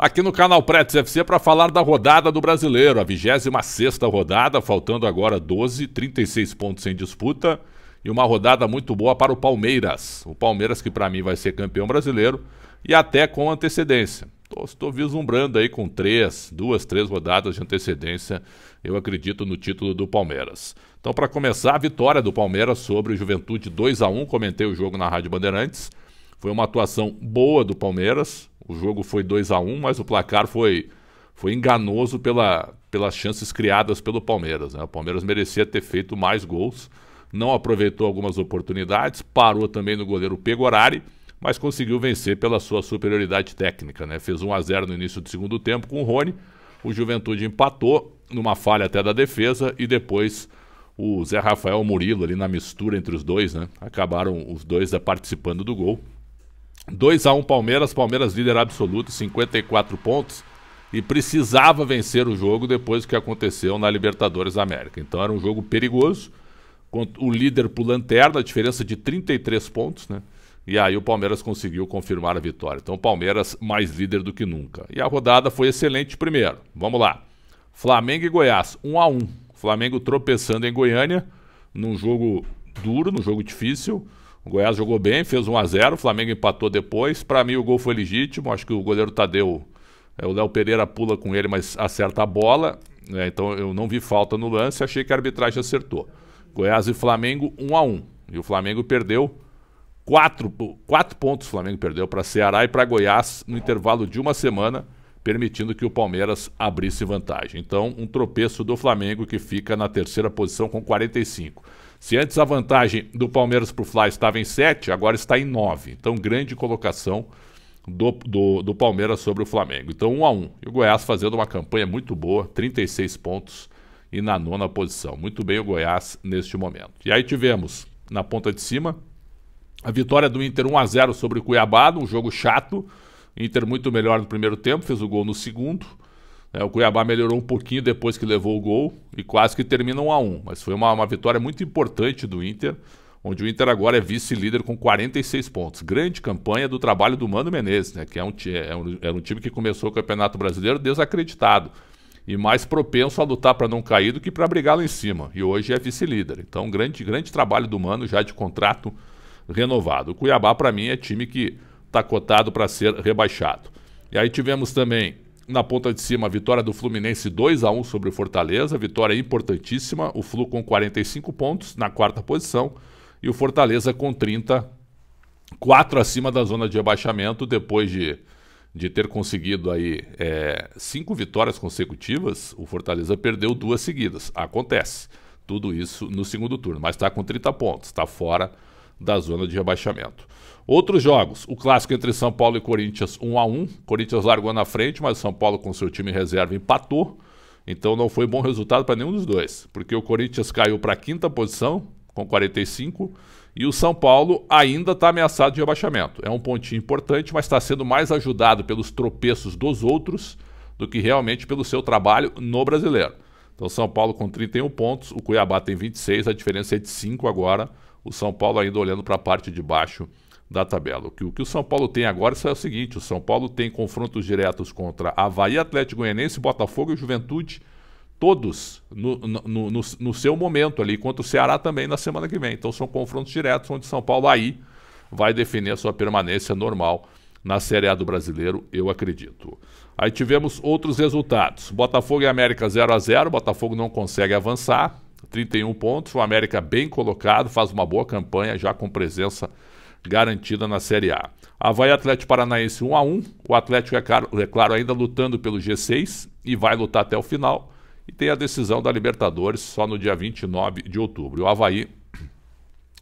Aqui no canal Pretos FC para falar da rodada do Brasileiro, a 26ª rodada, faltando agora 12, 36 pontos em disputa e uma rodada muito boa para o Palmeiras. O Palmeiras que para mim vai ser campeão brasileiro e até com antecedência. Estou vislumbrando aí com 3 rodadas de antecedência, eu acredito no título do Palmeiras. Então para começar, a vitória do Palmeiras sobre o Juventude 2-1, comentei o jogo na Rádio Bandeirantes. Foi uma atuação boa do Palmeiras, o jogo foi 2-1, mas o placar foi enganoso pelas chances criadas pelo Palmeiras, né? O Palmeiras merecia ter feito mais gols, não aproveitou algumas oportunidades, parou também no goleiro Pegorari, mas conseguiu vencer pela sua superioridade técnica, né? Fez 1-0 no início do segundo tempo com o Rony, o Juventude empatou numa falha até da defesa e depois o Zé Rafael Murilo ali na mistura entre os dois, né? Acabaram os dois participando do gol. 2-1 Palmeiras, Palmeiras líder absoluto, 54 pontos e precisava vencer o jogo depois do que aconteceu na Libertadores da América. Então era um jogo perigoso, o líder por lanterna, a diferença de 33 pontos, né? E aí o Palmeiras conseguiu confirmar a vitória. Então o Palmeiras mais líder do que nunca. E a rodada foi excelente primeiro. Vamos lá. Flamengo e Goiás, 1-1. Flamengo tropeçando em Goiânia, num jogo duro, num jogo difícil. O Goiás jogou bem, fez 1-0, o Flamengo empatou depois. Para mim o gol foi legítimo, acho que o goleiro Tadeu, o Léo Pereira pula com ele, mas acerta a bola. Então eu não vi falta no lance, achei que a arbitragem acertou. Goiás e Flamengo 1-1. E o Flamengo perdeu 4 pontos, o Flamengo perdeu para Ceará e para Goiás no intervalo de uma semana, permitindo que o Palmeiras abrisse vantagem. Então um tropeço do Flamengo que fica na terceira posição com 45. Se antes a vantagem do Palmeiras para o Fla estava em 7, agora está em 9. Então, grande colocação do Palmeiras sobre o Flamengo. Então, 1-1. E o Goiás fazendo uma campanha muito boa, 36 pontos e na 9ª posição. Muito bem o Goiás neste momento. E aí tivemos, na ponta de cima, a vitória do Inter 1-0 sobre o Cuiabá, um jogo chato. Inter muito melhor no primeiro tempo, fez o gol no segundo. O Cuiabá melhorou um pouquinho depois que levou o gol e quase que termina 1-1. Mas foi uma vitória muito importante do Inter, onde o Inter agora é vice-líder com 46 pontos. Grande campanha do trabalho do Mano Menezes, né, que era um time que começou o Campeonato Brasileiro desacreditado e mais propenso a lutar para não cair do que para brigar lá em cima. E hoje é vice-líder. Então, grande trabalho do Mano já de contrato renovado. O Cuiabá, para mim, é time que está cotado para ser rebaixado. E aí tivemos também na ponta de cima, a vitória do Fluminense 2-1 sobre o Fortaleza, vitória importantíssima, o Flu com 45 pontos na 4ª posição e o Fortaleza com 30, 4 acima da zona de rebaixamento, depois de ter conseguido aí 5 vitórias consecutivas, o Fortaleza perdeu 2 seguidas, acontece, tudo isso no segundo turno, mas está com 30 pontos, está fora da zona de rebaixamento. Outros jogos, o clássico entre São Paulo e Corinthians 1-1, Corinthians largou na frente, mas o São Paulo com seu time reserva empatou, então não foi bom resultado para nenhum dos dois, porque o Corinthians caiu para a 5ª posição com 45 e o São Paulo ainda está ameaçado de rebaixamento. É um pontinho importante, mas está sendo mais ajudado pelos tropeços dos outros do que realmente pelo seu trabalho no Brasileiro. Então São Paulo com 31 pontos, o Cuiabá tem 26, a diferença é de 5 agora, o São Paulo ainda olhando para a parte de baixo da tabela. O que o São Paulo tem agora é o seguinte, o São Paulo tem confrontos diretos contra Avaí, Atlético Goianiense, Botafogo e Juventude, todos no seu momento ali, contra o Ceará também na semana que vem. Então são confrontos diretos onde o São Paulo aí vai definir a sua permanência normal na Série A do Brasileiro, eu acredito. Aí tivemos outros resultados. Botafogo e América 0-0, Botafogo não consegue avançar, 31 pontos, o América bem colocado, faz uma boa campanha, já com presença garantida na Série A. Avaí Atlético Paranaense 1-1, o Atlético é claro ainda lutando pelo G6 e vai lutar até o final e tem a decisão da Libertadores só no dia 29 de outubro. O Avaí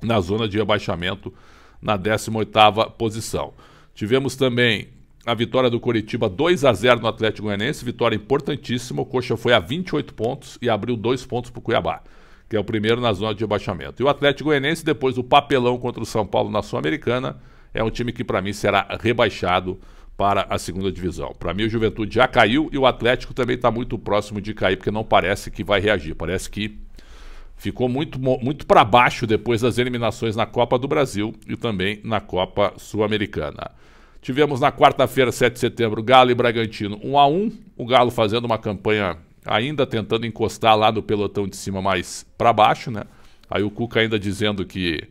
na zona de rebaixamento na 18ª posição. Tivemos também a vitória do Coritiba 2-0 no Atlético Goianiense, vitória importantíssima, o Coxa foi a 28 pontos e abriu 2 pontos para o Cuiabá, que é o primeiro na zona de rebaixamento. E o Atlético Goianiense, depois do papelão contra o São Paulo na Sul-Americana, é um time que para mim será rebaixado para a 2ª divisão. Para mim o Juventude já caiu e o Atlético também está muito próximo de cair, porque não parece que vai reagir, parece que ficou muito para baixo depois das eliminações na Copa do Brasil e também na Copa Sul-Americana. Tivemos na quarta-feira, 7 de setembro, Galo e Bragantino 1-1. O Galo fazendo uma campanha ainda tentando encostar lá no pelotão de cima mais para baixo, né? Aí o Cuca ainda dizendo que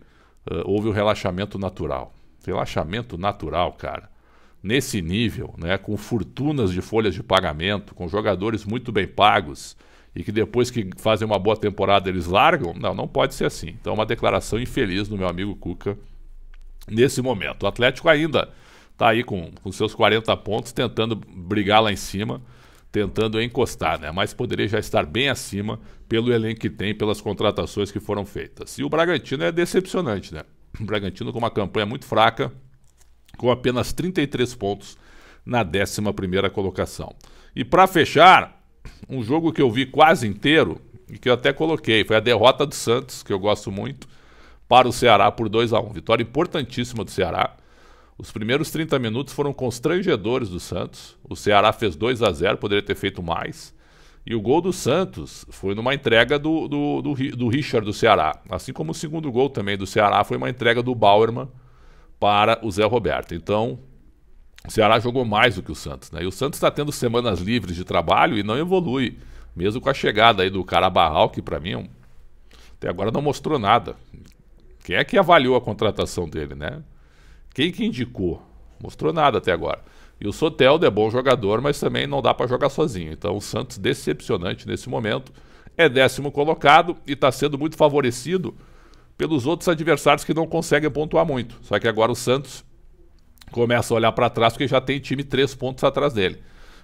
houve um relaxamento natural. Relaxamento natural, cara. Nesse nível, né, com fortunas de folhas de pagamento, com jogadores muito bem pagos e que depois que fazem uma boa temporada eles largam, não pode ser assim. Então uma declaração infeliz do meu amigo Cuca nesse momento. O Atlético ainda está aí com seus 40 pontos, tentando brigar lá em cima, tentando encostar, né? Mas poderia já estar bem acima pelo elenco que tem, pelas contratações que foram feitas. E o Bragantino é decepcionante, né? O Bragantino com uma campanha muito fraca, com apenas 33 pontos na 11ª colocação. E para fechar, um jogo que eu vi quase inteiro e que eu até coloquei, foi a derrota do Santos, que eu gosto muito, para o Ceará por 2-1. Vitória importantíssima do Ceará. Os primeiros 30 minutos foram constrangedores do Santos. O Ceará fez 2-0, poderia ter feito mais. E o gol do Santos foi numa entrega do Richard do Ceará. Assim como o segundo gol também do Ceará foi uma entrega do Bauerman para o Zé Roberto. Então, o Ceará jogou mais do que o Santos, né? E o Santos está tendo semanas livres de trabalho e não evolui. Mesmo com a chegada aí do Carabarral, que para mim até agora não mostrou nada. Quem é que avaliou a contratação dele, né? Quem que indicou? Mostrou nada até agora. E o Soteldo é bom jogador, mas também não dá para jogar sozinho. Então o Santos, decepcionante nesse momento, é 10º colocado e está sendo muito favorecido pelos outros adversários que não conseguem pontuar muito. Só que agora o Santos começa a olhar para trás porque já tem time 3 pontos atrás dele.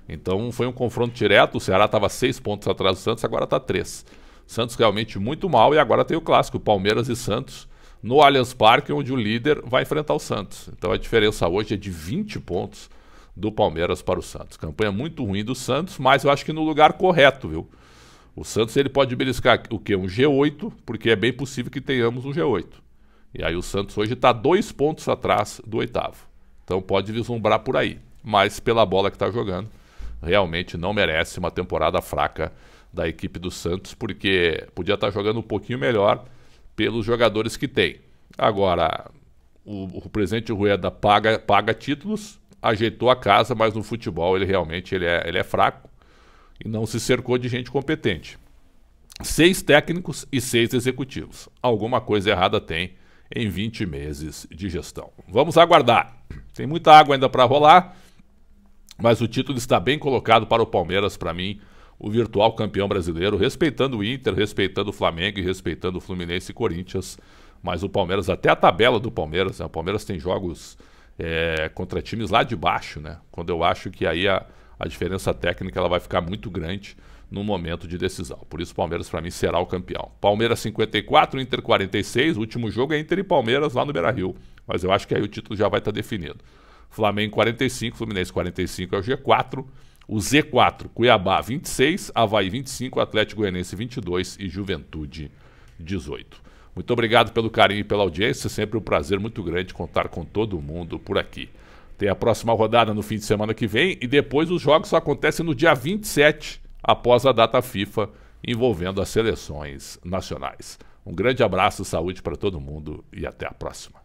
Então foi um confronto direto, o Ceará estava 6 pontos atrás do Santos, agora está 3. Santos realmente muito mal e agora tem o clássico, Palmeiras e Santos, no Allianz Parque, onde o líder vai enfrentar o Santos. Então a diferença hoje é de 20 pontos do Palmeiras para o Santos. Campanha muito ruim do Santos, mas eu acho que no lugar correto, viu? O Santos ele pode beliscar o quê? Um G8, porque é bem possível que tenhamos um G8. E aí o Santos hoje está 2 pontos atrás do 8º. Então pode vislumbrar por aí. Mas pela bola que está jogando, realmente não merece uma temporada fraca da equipe do Santos, porque podia estar jogando um pouquinho melhor pelos jogadores que tem. Agora, o presidente Rueda paga títulos, ajeitou a casa, mas no futebol ele realmente ele é fraco e não se cercou de gente competente. 6 técnicos e 6 executivos. Alguma coisa errada tem em 20 meses de gestão. Vamos aguardar. Tem muita água ainda para rolar, mas o título está bem colocado para o Palmeiras, para mim, o virtual campeão brasileiro, respeitando o Inter, respeitando o Flamengo e respeitando o Fluminense e Corinthians. Mas o Palmeiras, até a tabela do Palmeiras, né? O Palmeiras tem jogos contra times lá de baixo, né? Quando eu acho que aí a diferença técnica ela vai ficar muito grande no momento de decisão. Por isso o Palmeiras, para mim, será o campeão. Palmeiras 54, Inter 46. O último jogo é Inter e Palmeiras lá no Beira-Rio. Mas eu acho que aí o título já vai estar definido. Flamengo 45, Fluminense 45 é o G4. O Z4, Cuiabá 26, Avaí 25, Atlético Goianiense 22 e Juventude 18. Muito obrigado pelo carinho e pela audiência. Sempre um prazer muito grande contar com todo mundo por aqui. Tem a próxima rodada no fim de semana que vem e depois os jogos só acontecem no dia 27, após a data FIFA, envolvendo as seleções nacionais. Um grande abraço, saúde para todo mundo e até a próxima.